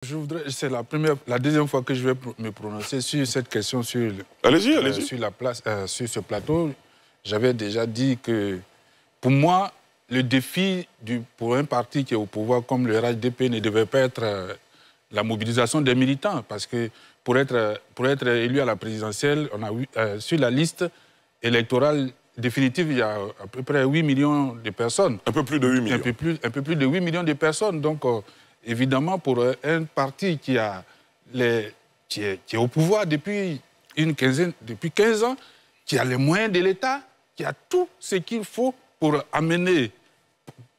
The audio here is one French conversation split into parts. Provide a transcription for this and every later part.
C'est la deuxième fois que je vais me prononcer sur cette question sur, sur la place, sur ce plateau. J'avais déjà dit que, pour moi, le défi pour un parti qui est au pouvoir comme le RHDP ne devait pas être la mobilisation des militants, parce que pour être élu à la présidentielle, on a sur la liste électorale définitive, il y a à peu près 8 millions de personnes. Un peu plus de 8 millions. Un peu plus de 8 millions de personnes. Donc, évidemment, pour un parti qui est au pouvoir depuis 15 ans, qui a les moyens de l'État, qui a tout ce qu'il faut pour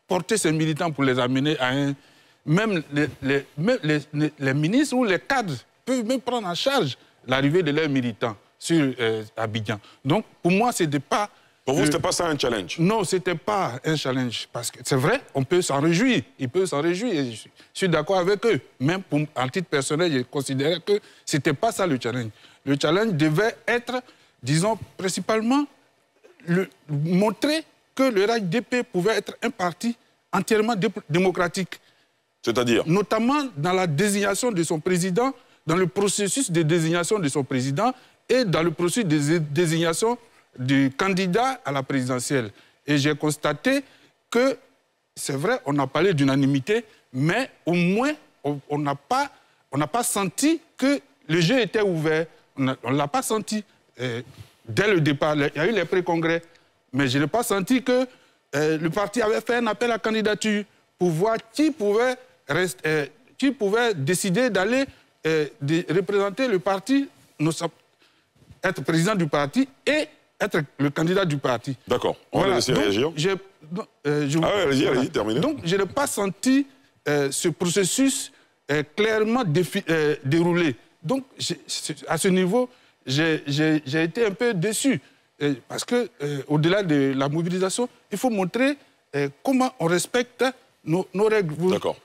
porter ses militants, pour les amener à un... Même les ministres ou les cadres peuvent même prendre en charge l'arrivée de leurs militants sur Abidjan. Donc, pour moi, ce n'était pas... Pour vous, ce n'était pas ça un challenge? Non, ce n'était pas un challenge. Parce que c'est vrai, on peut s'en réjouir. Ils peuvent s'en réjouir. Et je suis d'accord avec eux. Même en titre personnel, je considérais que ce n'était pas ça le challenge. Le challenge devait être, disons, principalement, montrer que le RHDP pouvait être un parti entièrement démocratique. C'est-à-dire? Notamment dans la désignation de son président, dans le processus de désignation de son président et dans le processus de désignation du candidat à la présidentielle. Et j'ai constaté que, c'est vrai, on a parlé d'unanimité, mais au moins, on n'a pas senti que le jeu était ouvert. On ne l'a pas senti dès le départ. Il y a eu les pré-congrès, mais je n'ai pas senti que le parti avait fait un appel à candidature pour voir qui pouvait décider d'aller représenter le parti, être président du parti et être le candidat du parti. D'accord. On va laisser réagir. Allez-y, terminez. Donc, je n'ai pas senti ce processus clairement déroulé. Donc, à ce niveau, j'ai été un peu déçu. Parce que, au-delà de la mobilisation, il faut montrer comment on respecte nos règles.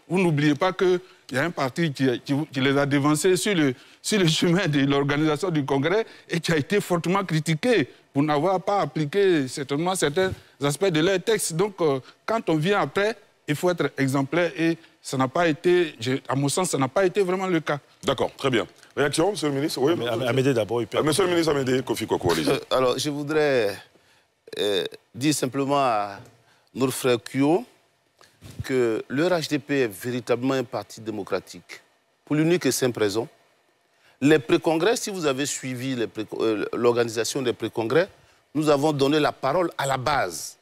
Vous n'oubliez pas qu'il y a un parti qui les a dévancés sur le chemin de l'organisation du Congrès et qui a été fortement critiqué pour n'avoir pas appliqué certainement certains aspects de leur texte. Donc, quand on vient après, il faut être exemplaire et ça n'a pas été, à mon sens, ça n'a pas été vraiment le cas. D'accord, très bien. Réaction, monsieur le ministre? Oui, Amédée d'abord. Monsieur le ministre Amédée, Kofi Koko, allez-y. Alors, je voudrais dire simplement à notre frère Kyo que le RHDP est véritablement un parti démocratique. Pour l'unique et simple raison, les pré-congrès, si vous avez suivi l'organisation des pré-congrès, nous avons donné la parole à la base.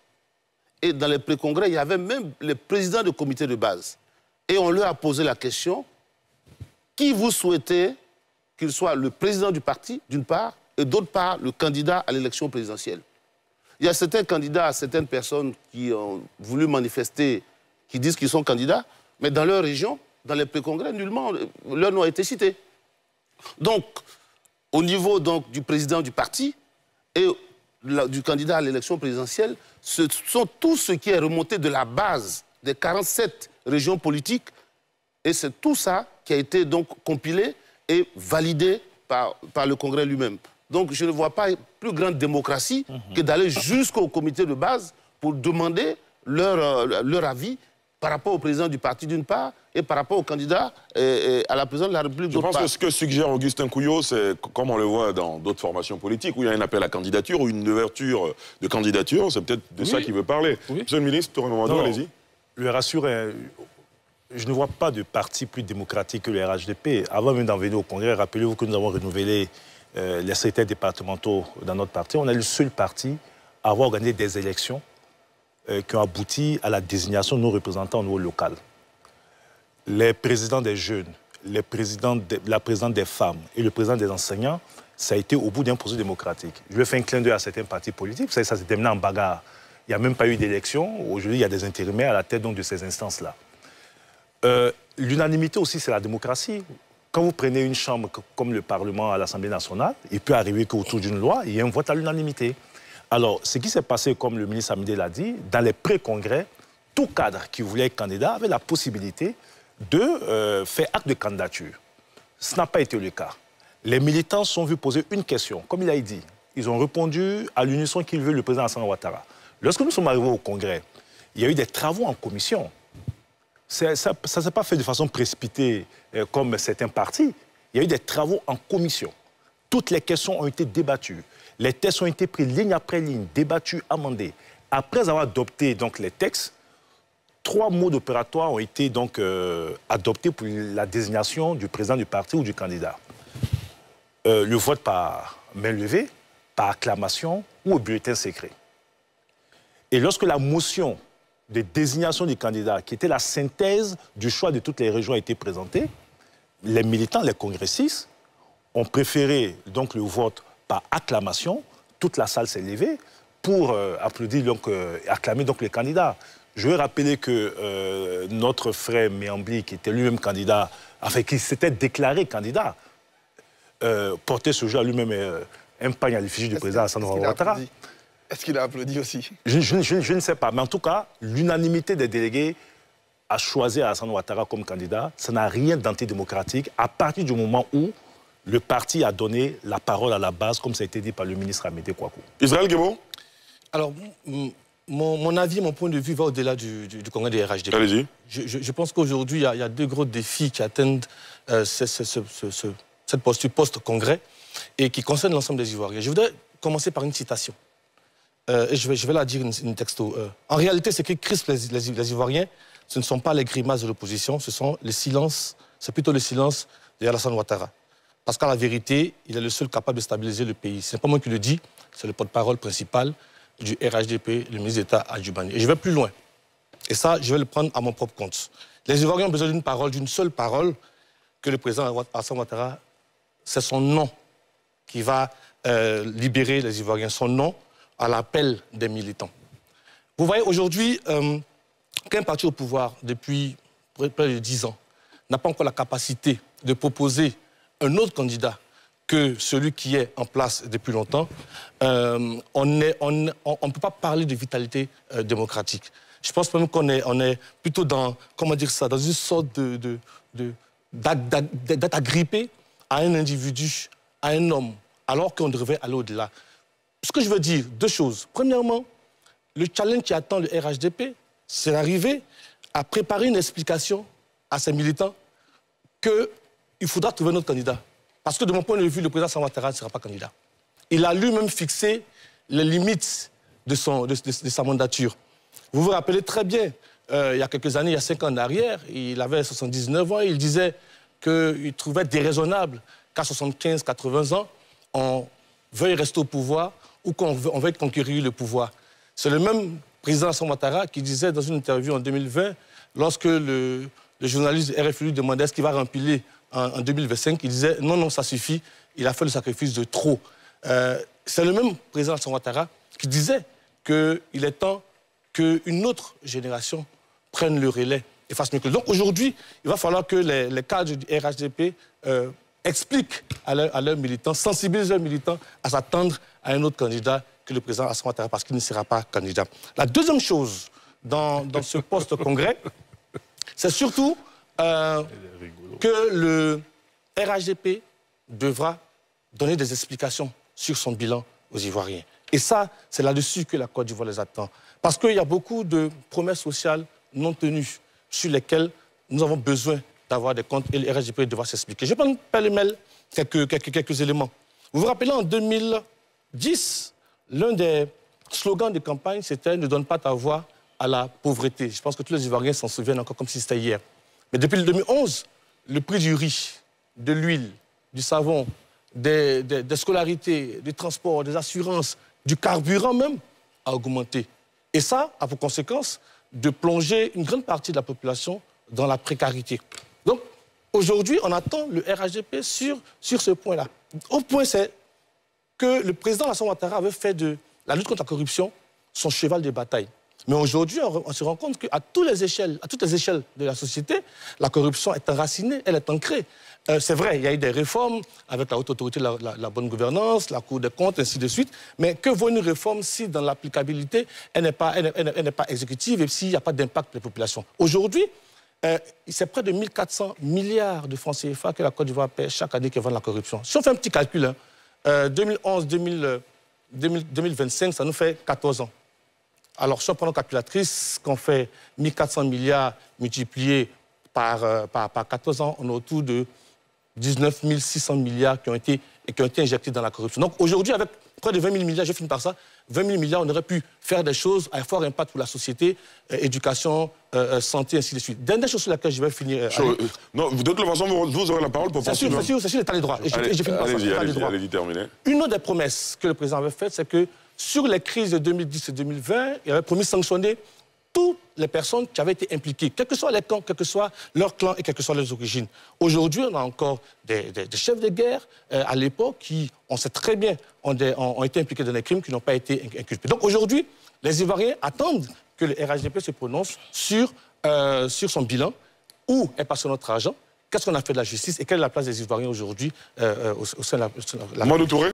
Et dans les pré-congrès, il y avait même les présidents de comité de base. Et on leur a posé la question, qui vous souhaitez qu'il soit le président du parti, d'une part, et d'autre part, le candidat à l'élection présidentielle. Il y a certains candidats, certaines personnes qui ont voulu manifester, qui disent qu'ils sont candidats, mais dans leur région, dans les pré-congrès, nullement leur nom a été cité. Donc, au niveau du président du parti et du candidat à l'élection présidentielle, ce sont tout ce qui est remonté de la base des 47 régions politiques et c'est tout ça qui a été donc compilé et validé par le Congrès lui-même. Donc, je ne vois pas plus grande démocratie que d'aller jusqu'au comité de base pour demander leur avis par rapport au président du parti d'une part et par rapport au candidat à la présidence de la République d'autre part. Je pense que ce que suggère Augustin Couillot, c'est comme on le voit dans d'autres formations politiques, où il y a un appel à candidature ou une ouverture de candidature, c'est peut-être de ça qu'il veut parler. Oui. Monsieur le ministre, allez-y. Je rassure, je ne vois pas de parti plus démocratique que le RHDP. Avant même d'en venir au Congrès, rappelez-vous que nous avons renouvelé les secrétaires départementaux dans notre parti. On est le seul parti à avoir organisé des élections qui ont abouti à la désignation de nos représentants au niveau local. Les présidents des jeunes, la présidente des femmes et le président des enseignants, ça a été au bout d'un processus démocratique. Je vais faire un clin d'œil à certains partis politiques. Vous savez, ça s'est terminé en bagarre. Il n'y a même pas eu d'élection. Aujourd'hui, il y a des intérimaires à la tête donc, de ces instances-là. L'unanimité aussi, c'est la démocratie. Quand vous prenez une chambre comme le Parlement à l'Assemblée nationale, il peut arriver qu'autour d'une loi, il y ait un vote à l'unanimité. Alors, ce qui s'est passé, comme le ministre Amédée l'a dit, dans les pré-congrès, tout cadre qui voulait être candidat avait la possibilité de faire acte de candidature. Ce n'a pas été le cas. Les militants sont vus poser une question. Comme il a dit, ils ont répondu à l'unisson qu'ils veulent le président Alassane Ouattara. Lorsque nous sommes arrivés au Congrès, il y a eu des travaux en commission. ça ne s'est pas fait de façon précipitée comme certains partis. Il y a eu des travaux en commission. Toutes les questions ont été débattues. Les textes ont été pris ligne après ligne, débattus, amendés. Après avoir adopté donc, les textes, 3 modes opératoires ont été donc, adoptés pour la désignation du président du parti ou du candidat. Le vote par main levée, par acclamation ou au bulletin secret. Et lorsque la motion de désignation du candidat, qui était la synthèse du choix de toutes les régions, a été présentée, les militants, les congressistes, ont préféré donc, le vote par acclamation. Toute la salle s'est levée pour applaudir, donc, acclamer donc, les candidats. Je veux rappeler que notre frère Méambli, qui était lui-même candidat, enfin, qui s'était déclaré candidat, portait ce jour à lui-même un pagne à l'effigie du président Alassane Ouattara. Est-ce qu'il a applaudi aussi? Je ne sais pas, mais en tout cas, l'unanimité des délégués a choisi Alassane Ouattara comme candidat. Ça n'a rien d'antidémocratique à partir du moment où le parti a donné la parole à la base, comme ça a été dit par le ministre Amédée Kouakou. Israël Guébo? Alors, mon avis, mon point de vue va au-delà du congrès des RHDP. Allez-y. Je pense qu'aujourd'hui, il y a 2 gros défis qui atteignent cette posture post-congrès et qui concernent l'ensemble des Ivoiriens. Je voudrais commencer par une citation. Et je vais la dire in texto. En réalité, ce qui crispe les Ivoiriens, ce ne sont pas les grimaces de l'opposition, ce sont les silences, c'est plutôt le silence de Alassane Ouattara. Parce qu'à la vérité, il est le seul capable de stabiliser le pays. Ce n'est pas moi qui le dis, c'est le porte-parole principal du RHDP, le ministre d'État Adjoubani. Et je vais plus loin. Et ça, je vais le prendre à mon propre compte. Les Ivoiriens ont besoin d'une parole, d'une seule parole, que le président Alassane Ouattara, c'est son nom qui va libérer les Ivoiriens, son nom à l'appel des militants. Vous voyez, aujourd'hui, qu'un parti au pouvoir, depuis près de 10 ans, n'a pas encore la capacité de proposer un autre candidat que celui qui est en place depuis longtemps, on ne peut pas parler de vitalité démocratique. Je pense même qu'on est plutôt dans, comment dire ça, dans une sorte d'être agrippé à un individu, à un homme, alors qu'on devrait aller au-delà. Ce que je veux dire, 2 choses. Premièrement, le challenge qui attend le RHDP, c'est d'arriver à préparer une explication à ses militants qu'il faudra trouver un autre candidat. Parce que de mon point de vue, le président Alassane Ouattara ne sera pas candidat. Il a lui-même fixé les limites de sa mandature. Vous vous rappelez très bien, il y a quelques années, il y a 5 ans en arrière, il avait 79 ans, il disait qu'il trouvait déraisonnable qu'à 75, 80 ans, on veuille rester au pouvoir ou qu'on veuille conquérir le pouvoir. C'est le même président Alassane Ouattara qui disait dans une interview en 2020, lorsque le journaliste RFI lui demandait est-ce qu'il va rempiler en 2025, il disait non, non, ça suffit, il a fait le sacrifice de trop. C'est le même président Alassane Ouattara qui disait qu'il est temps qu'une autre génération prenne le relais et fasse mieux que. Donc aujourd'hui, il va falloir que les cadres du RHDP expliquent à leurs militants, sensibilisent leurs militants à s'attendre à un autre candidat que le président Alassane Ouattara parce qu'il ne sera pas candidat. La deuxième chose dans ce post-congrès, c'est surtout que le RHDP devra donner des explications sur son bilan aux Ivoiriens. Et ça, c'est là-dessus que la Côte d'Ivoire les attend. Parce qu'il y a beaucoup de promesses sociales non tenues sur lesquelles nous avons besoin d'avoir des comptes et le RHDP devra s'expliquer. Je vais prendre pêle-mêle quelques éléments. Vous vous rappelez, en 2010, l'un des slogans de campagne, c'était « Ne donne pas ta voix à la pauvreté ». Je pense que tous les Ivoiriens s'en souviennent encore comme si c'était hier. Mais depuis le 2011, le prix du riz, de l'huile, du savon, des scolarités, des transports, des assurances, du carburant même, a augmenté. Et ça a pour conséquence de plonger une grande partie de la population dans la précarité. Donc, aujourd'hui, on attend le RHDP sur ce point-là. Au point, c'est que le président Alassane Ouattara avait fait de la lutte contre la corruption son cheval de bataille. Mais aujourd'hui, on se rend compte qu'à toutes les échelles de la société, la corruption est enracinée, elle est ancrée. C'est vrai, il y a eu des réformes avec la haute autorité de la bonne gouvernance, la Cour des comptes, ainsi de suite. Mais que vaut une réforme si, dans l'applicabilité, elle n'est pas exécutive et s'il n'y a pas d'impact pour les populations? Aujourd'hui, c'est près de 1400 milliards de francs CFA que la Côte d'Ivoire paie chaque année qui vend la corruption. Si on fait un petit calcul, 2011-2025, ça nous fait 14 ans. Alors, si on prend la calculatrice, qu'on fait 1400 milliards multipliés par 14 ans, on est autour de 19 600 milliards qui ont été injectés dans la corruption. Donc aujourd'hui, avec près de 20 000 milliards, je finis par ça, 20 000 milliards, on aurait pu faire des choses à fort impact pour la société, éducation, santé, ainsi de suite. Dernière chose sur laquelle je vais finir. Non, de toute façon, vous aurez la parole pour poursuivre. C'est sûr, l'état des droits. Allez-y, terminez. Une des promesses que le président avait faites, c'est que sur les crises de 2010 et 2020, il avait promis de sanctionner toutes les personnes qui avaient été impliquées, quels que soient les camps, quel que soit leur clan et quelles que soient leurs origines. Aujourd'hui, on a encore des chefs de guerre à l'époque qui, on sait très bien, ont été impliqués dans des crimes qui n'ont pas été inculpés. Donc aujourd'hui, les Ivoiriens attendent que le RHDP se prononce sur son bilan, où est passé notre argent, qu'est-ce qu'on a fait de la justice et quelle est la place des Ivoiriens aujourd'hui au sein de la... Mamadou Touré.